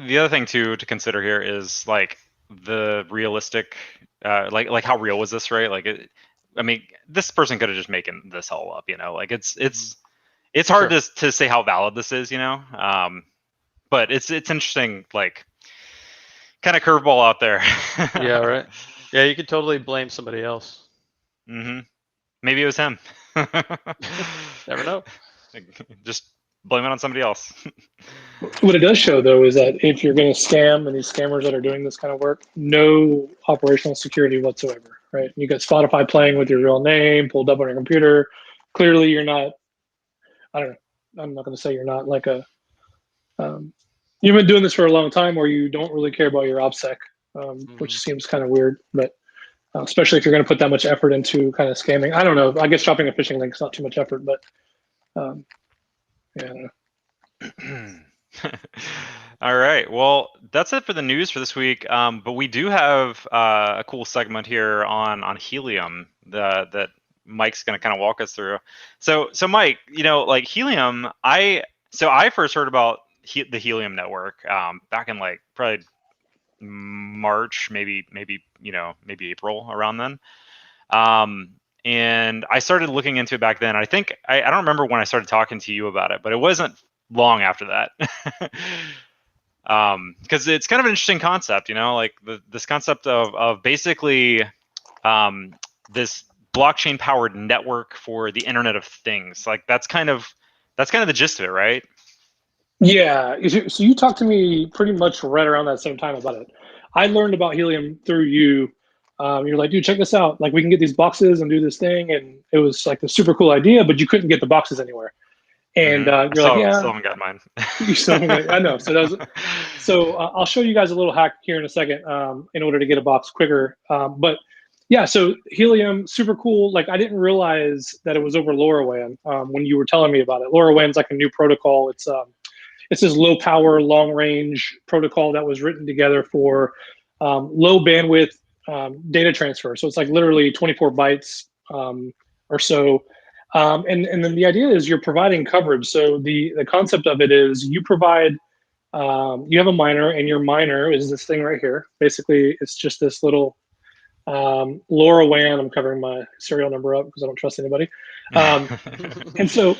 the other thing too to consider here is like the realistic, like how real was this, right? Like this person could have just making this all up, like it's hard to say how valid this is, but it's interesting, like kind of curveball out there. Yeah, right. Yeah, you could totally blame somebody else. Mm-hmm. Maybe it was him. Never know. Just blame it on somebody else. What it does show, though, is that if you're going to scam, and these scammers that are doing this kind of work, no operational security whatsoever, right? You got Spotify playing with your real name, pulled up on your computer. Clearly, you're not, I don't know, I'm not going to say you're not like you've been doing this for a long time where you don't really care about your OPSEC, which seems kind of weird, but especially if you're going to put that much effort into kind of scamming. I don't know. I guess dropping a phishing link is not too much effort, but yeah, I don't know. All right. Well, that's it for the news for this week. But we do have a cool segment here on Helium that Mike's going to kind of walk us through. So Mike, like Helium, I first heard about the Helium network back in like probably March, maybe April, around then. And I started looking into it back then. I think I don't remember when I started talking to you about it, but it wasn't long after that. Because it's kind of an interesting concept, like this concept of basically this blockchain powered network for the Internet of Things. Like that's kind of the gist of it, right? Yeah. So you talked to me pretty much right around that same time about it. I learned about Helium through you. You're like, dude, check this out. Like, we can get these boxes and do this thing, and it was like a super cool idea, but you couldn't get the boxes anywhere. And you're like, yeah, still haven't got mine. You still haven't got, I know. So I'll show you guys a little hack here in a second in order to get a box quicker. But yeah, so Helium, super cool. Like, I didn't realize that it was over LoRaWAN when you were telling me about it. LoRaWAN's like a new protocol. It's this low power, long range protocol that was written together for low bandwidth data transfer. So it's like literally 24 bytes or so. And then the idea is you're providing coverage. So the concept of it is you provide, you have a miner, and your miner is this thing right here. Basically, it's just this little LoRaWAN. I'm covering my serial number up because I don't trust anybody. And so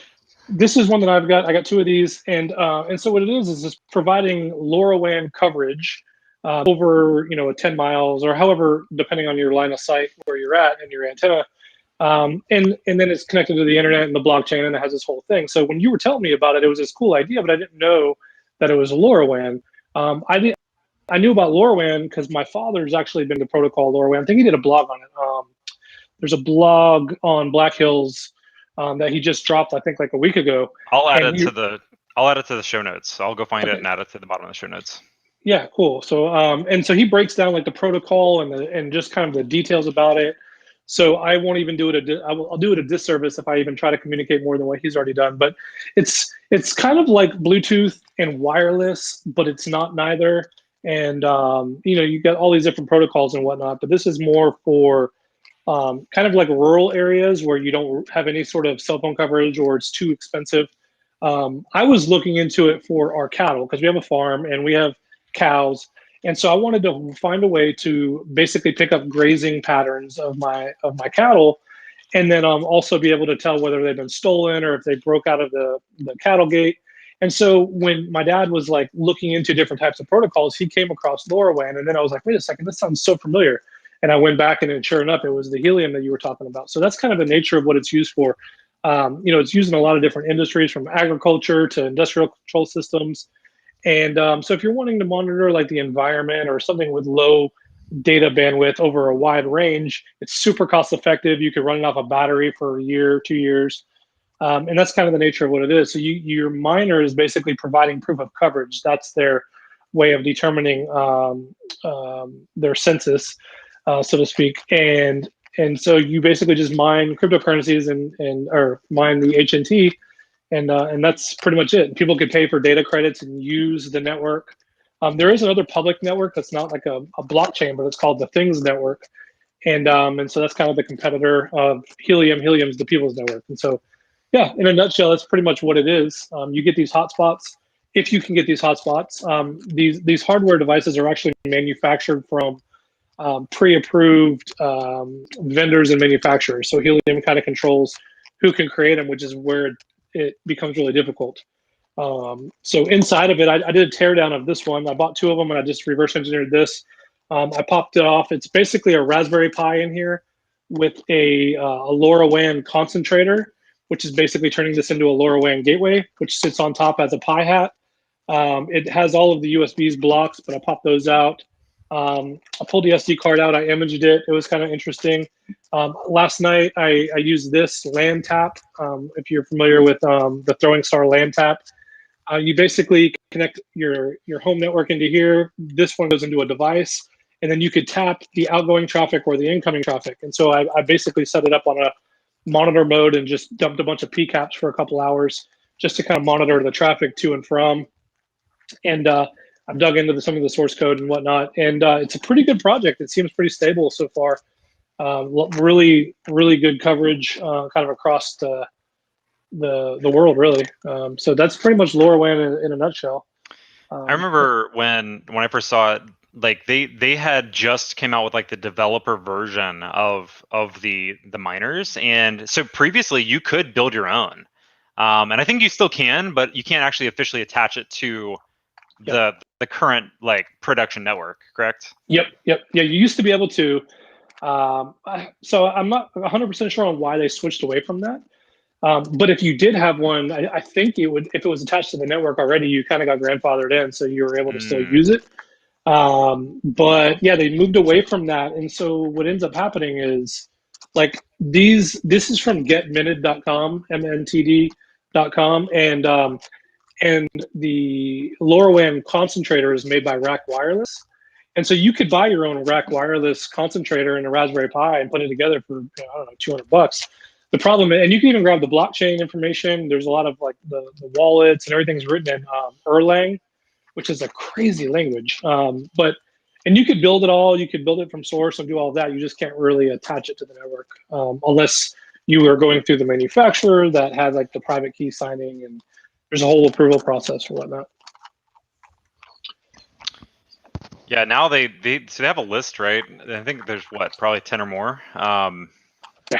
this is one that I got 2 of these. And so what it is just providing LoRaWAN coverage over, 10 miles or however, depending on your line of sight where you're at and your antenna. And then it's connected to the internet and the blockchain, and it has this whole thing. So when you were telling me about it, it was this cool idea, but I didn't know that it was LoRaWAN. I knew about LoRaWAN because my father's actually been to protocol LoRaWAN. I think he did a blog on it. There's a blog on Black Hills that he just dropped, I think, like a week ago. I'll add it to the show notes. I'll go find it and add it to the bottom of the show notes. Yeah, cool. So and so he breaks down like the protocol and just kind of the details about it. So I won't even do it. I'll do it a disservice if I even try to communicate more than what he's already done. But it's kind of like Bluetooth and wireless, but it's not neither. And you got all these different protocols and whatnot. But this is more for kind of like rural areas where you don't have any sort of cell phone coverage or it's too expensive. I was looking into it for our cattle because we have a farm and we have cows. And so I wanted to find a way to basically pick up grazing patterns of my cattle, and then also be able to tell whether they've been stolen or if they broke out of the cattle gate. And so when my dad was like looking into different types of protocols, he came across LoRaWAN, and then I was like, wait a second, this sounds so familiar. And I went back, and then sure enough, it was the Helium that you were talking about. So that's kind of the nature of what it's used for. It's used in a lot of different industries, from agriculture to industrial control systems. And so if you're wanting to monitor like the environment or something with low data bandwidth over a wide range, it's super cost effective. You could run it off a battery for a year, 2 years. And that's kind of the nature of what it is. So your miner is basically providing proof of coverage. That's their way of determining their census, so to speak. And so you basically just mine cryptocurrencies or mine the HNT. And that's pretty much it. People could pay for data credits and use the network. There is another public network that's not like a blockchain, but it's called the Things Network. And so that's kind of the competitor of Helium. Helium's the People's Network. And so, yeah, in a nutshell, that's pretty much what it is. You get these hotspots. If you can get these hotspots, these hardware devices are actually manufactured from pre-approved vendors and manufacturers. So Helium kind of controls who can create them, which is where it becomes really difficult. So inside of it, I did a teardown of this one. I bought 2 of them, and I just reverse engineered this. I popped it off. It's basically a Raspberry Pi in here with a LoRaWAN concentrator, which is basically turning this into a LoRaWAN gateway, which sits on top as a Pi hat. It has all of the USB's blocks, but I popped those out. I pulled the SD card out. I imaged it. It was kind of interesting. Last night, I used this LAN tap. If you're familiar with the Throwing Star LAN tap, you basically connect your home network into here. This one goes into a device, and then you could tap the outgoing traffic or the incoming traffic. And so I basically set it up on a monitor mode and just dumped a bunch of PCAPs for a couple hours just to kind of monitor the traffic to and from. And I've dug into some of the source code and whatnot, and it's a pretty good project. It seems pretty stable so far. Really, really good coverage, kind of across the world, really. So that's pretty much LoRaWAN in a nutshell. I remember when I first saw it, like they had just came out with like the developer version of the miners, and so previously you could build your own, and I think you still can, but you can't actually officially attach it to the current like production network, correct? Yep. Yeah, you used to be able to. So I'm not 100% sure on why they switched away from that. But if you did have one, I think it would, if it was attached to the network already, you kind of got grandfathered in, so you were able to still use it. But yeah, they moved away from that, and so what ends up happening is, like, this is from getminted.com, mntd.com, and the LoRaWAN concentrator is made by Rack Wireless. And so you could buy your own Rack Wireless concentrator in a Raspberry Pi and put it together for, I don't know, $200. The problem, and you can even grab the blockchain information. There's a lot of like the wallets and everything's written in Erlang, which is a crazy language. And you could build it all. You could build it from source and do all of that. You just can't really attach it to the network unless you are going through the manufacturer that has like the private key signing, and there's a whole approval process or whatnot. Yeah, now they have a list, right? I think there's probably 10 or more,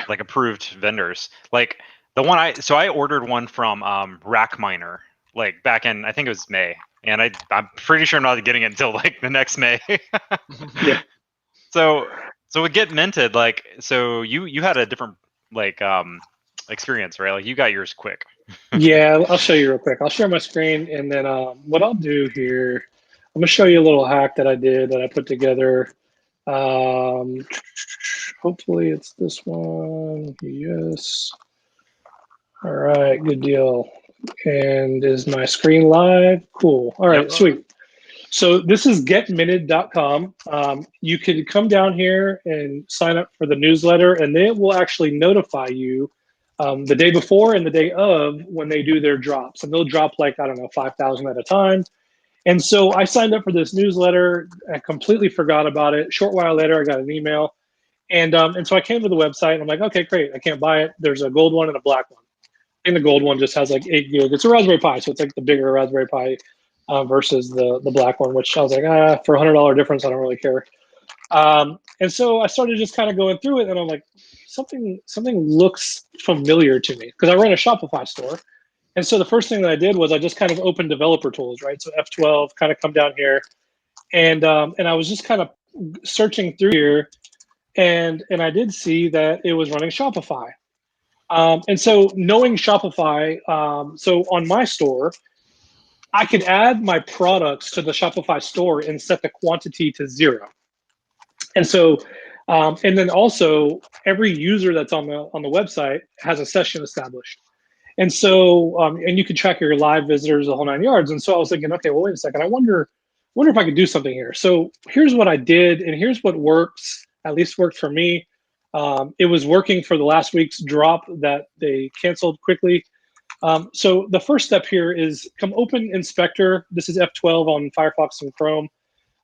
like approved vendors. Like the one I ordered one from Rackminer, like back in, I think it was May, and I'm pretty sure I'm not getting it until like the next May. Yeah. So with Get Minted, like, so you had a different like experience, right? Like you got yours quick. Yeah, I'll show you real quick. I'll share my screen, and then what I'll do here, I'm gonna show you a little hack that I did that I put together. Hopefully it's this one. Yes. All right, good deal. And is my screen live? Cool. All right, sweet. So this is getminted.com. You could come down here and sign up for the newsletter, and they will actually notify you the day before and the day of when they do their drops. And they'll drop like, I don't know, 5,000 at a time. And so I signed up for this newsletter. I completely forgot about it. Short while later, I got an email. And so I came to the website, and I'm like, okay, great. I can't buy it. There's a gold one and a black one. And the gold one just has like 8 gig. It's a Raspberry Pi, so it's like the bigger Raspberry Pi versus the black one, which I was like, for $100 difference, I don't really care. And so I started just kind of going through it, and I'm like, something looks familiar to me, because I run a Shopify store. And so the first thing that I did was I just kind of opened developer tools, right? So F12, kind of come down here, and I was just kind of searching through here, and I did see that it was running Shopify. And so knowing Shopify, so on my store, I could add my products to the Shopify store and set the quantity to 0. And so, and then also every user that's on the website has a session established. And so, and you can track your live visitors, the whole 9 yards. And so I was thinking, okay, well, wait a second. I wonder if I could do something here. So here's what I did, and here's what works, at least worked for me. It was working for the last week's drop that they canceled quickly. So the first step here is come open Inspector. This is F12 on Firefox and Chrome.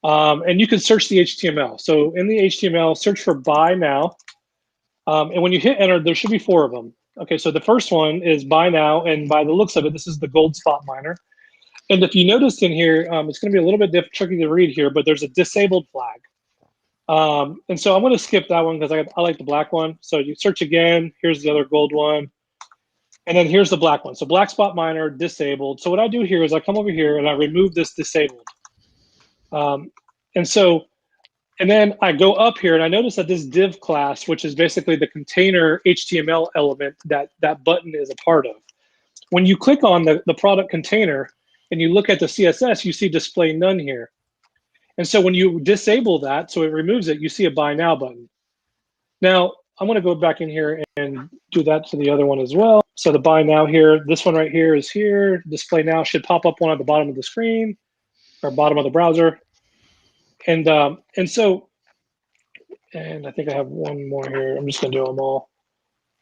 And you can search the HTML. So in the HTML, search for buy now. And when you hit enter, there should be 4 of them. Okay, so the first one is buy now. And by the looks of it, this is the gold spot miner. And if you noticed in here, it's going to be a little bit tricky to read here, but there's a disabled flag. And so I'm going to skip that one because I like the black one. So you search again. Here's the other gold one. And then here's the black one. So black spot miner, disabled. So what I do here is I come over here and I remove this disabled. And then I go up here and I notice that this div class, which is basically the container HTML element that button is a part of. When you click on the product container and you look at the CSS, you see display none here. And so when you disable that, so it removes it, you see a buy now button. Now, I'm going to go back in here and do that to the other one as well. So the buy now here, this one right here is here. Display now should pop up one at the bottom of the screen or bottom of the browser. And I think I have one more here. I'm just going to do them all.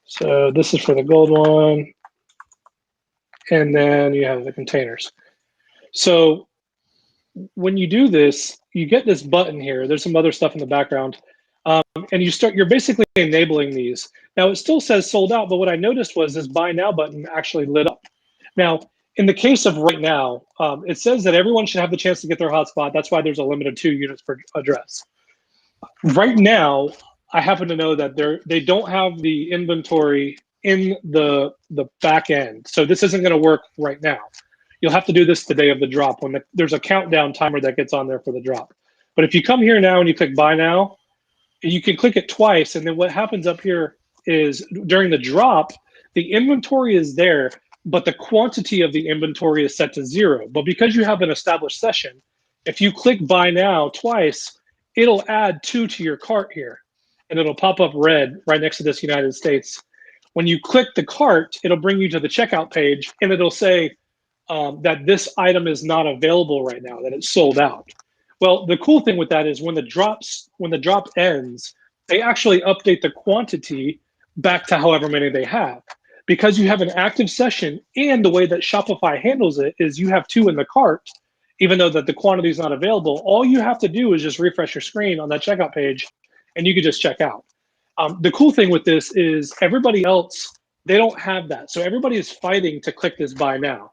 So this is for the gold one. And then you have the containers. So when you do this, you get this button here. There's some other stuff in the background. And you're basically enabling these. Now it still says sold out, but what I noticed was this buy now button actually lit up. Now, in the case of right now, it says that everyone should have the chance to get their hotspot. That's why there's a limit of 2 units per address. Right now, I happen to know that they don't have the inventory in the back end. So this isn't going to work right now. You'll have to do this the day of the drop when there's a countdown timer that gets on there for the drop. But if you come here now and you click buy now, you can click it twice. And then what happens up here is during the drop, the inventory is there, but the quantity of the inventory is set to 0. But because you have an established session, if you click buy now twice, it'll add 2 to your cart here. And it'll pop up red right next to this United States. When you click the cart, it'll bring you to the checkout page, and it'll say that this item is not available right now, that it's sold out. Well, the cool thing with that is when the drop ends, they actually update the quantity back to however many they have. Because you have an active session, and the way that Shopify handles it is you have 2 in the cart, even though that the quantity is not available. All you have to do is just refresh your screen on that checkout page, and you can just check out. The cool thing with this is everybody else, they don't have that. So everybody is fighting to click this buy now.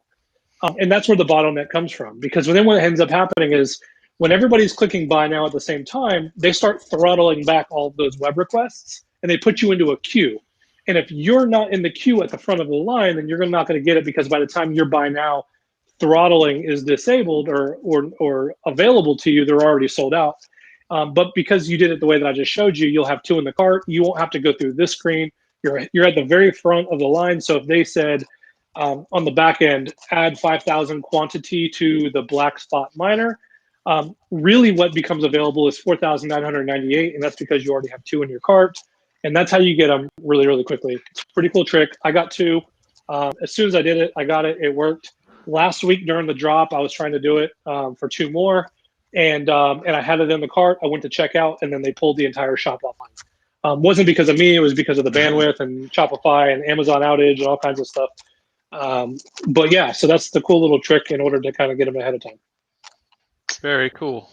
And that's where the bottleneck comes from. Because then what ends up happening is when everybody's clicking buy now at the same time, they start throttling back all of those web requests, and they put you into a queue. And if you're not in the queue at the front of the line, then you're not going to get it, because by the time your buy now throttling is disabled or available to you, they're already sold out. But because you did it the way that I just showed you, you'll have 2 in the cart. You won't have to go through this screen. You're at the very front of the line. So if they said on the back end, add 5,000 quantity to the black spot miner, really what becomes available is 4,998, and that's because you already have 2 in your cart. And that's how you get them really, really quickly. It's a pretty cool trick. I got 2. As soon as I did it, I got it. It worked. Last week during the drop, I was trying to do it for 2 more. And I had it in the cart. I went to check out, and then they pulled the entire shop offline. Wasn't because of me. It was because of the bandwidth and Shopify and Amazon outage and all kinds of stuff. But yeah, so that's the cool little trick in order to kind of get them ahead of time. Very cool.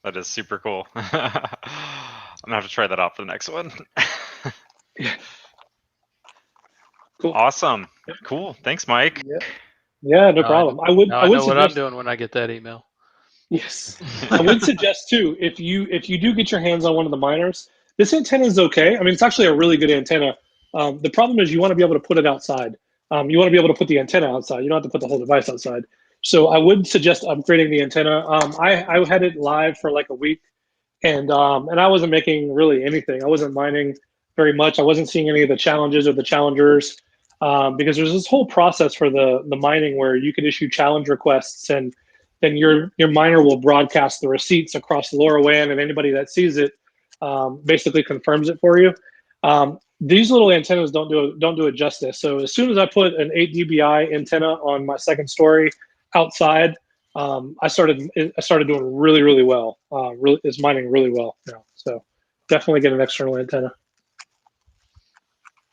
That is super cool. I'm gonna have to try that out for the next one. Yeah. Cool. Awesome. Cool. Thanks, Mike. Yeah, no problem. I would know what I'm suggest, doing when I get that email. yes. I would suggest too, if you do get your hands on one of the miners, this antenna is okay. I mean, it's actually a really good antenna. The problem is you want to be able to put it outside. You want to be able to put the antenna outside. You don't have to put the whole device outside. So I would suggest upgrading the antenna. I had it live for like a week, and I wasn't making really anything. I wasn't mining very much. I wasn't seeing any of the challenges or the challengers, because there's this whole process for the mining where you can issue challenge requests, and then your miner will broadcast the receipts across LoRaWAN, and anybody that sees it basically confirms it for you. These little antennas don't do it justice. So as soon as I put an 8 dBi antenna on my second story outside, I started doing really, really well. It's mining really well now. So definitely get an external antenna.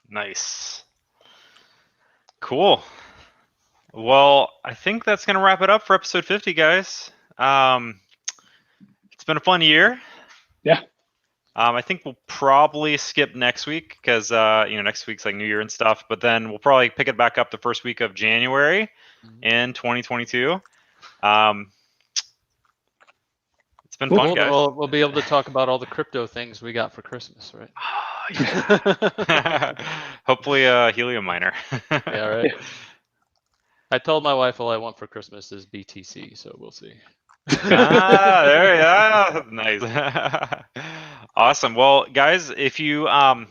Nice. Cool. Well, I think that's going to wrap it up for episode 50, guys. It's been a fun year. Yeah. I think we'll probably skip next week because next week's like New Year and stuff. But then we'll probably pick it back up the first week of January in 2022. It's been fun, guys. We'll be able to talk about all the crypto things we got for Christmas, right? Yeah. Hopefully a Helium miner. Yeah, right. I told my wife all I want for Christmas is BTC, so we'll see. There you go. Nice. Awesome. Well, guys, if you want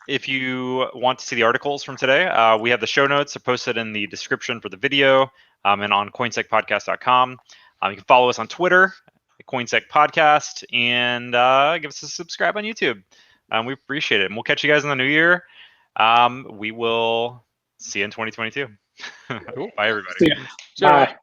to see the articles from today, we have the show notes are posted in the description for the video and on CoinSecPodcast.com. You can follow us on Twitter at CoinSec Podcast, and give us a subscribe on YouTube. We appreciate it. And we'll catch you guys in the new year. We will see you in 2022. Cool. Bye, everybody. See ya. Bye.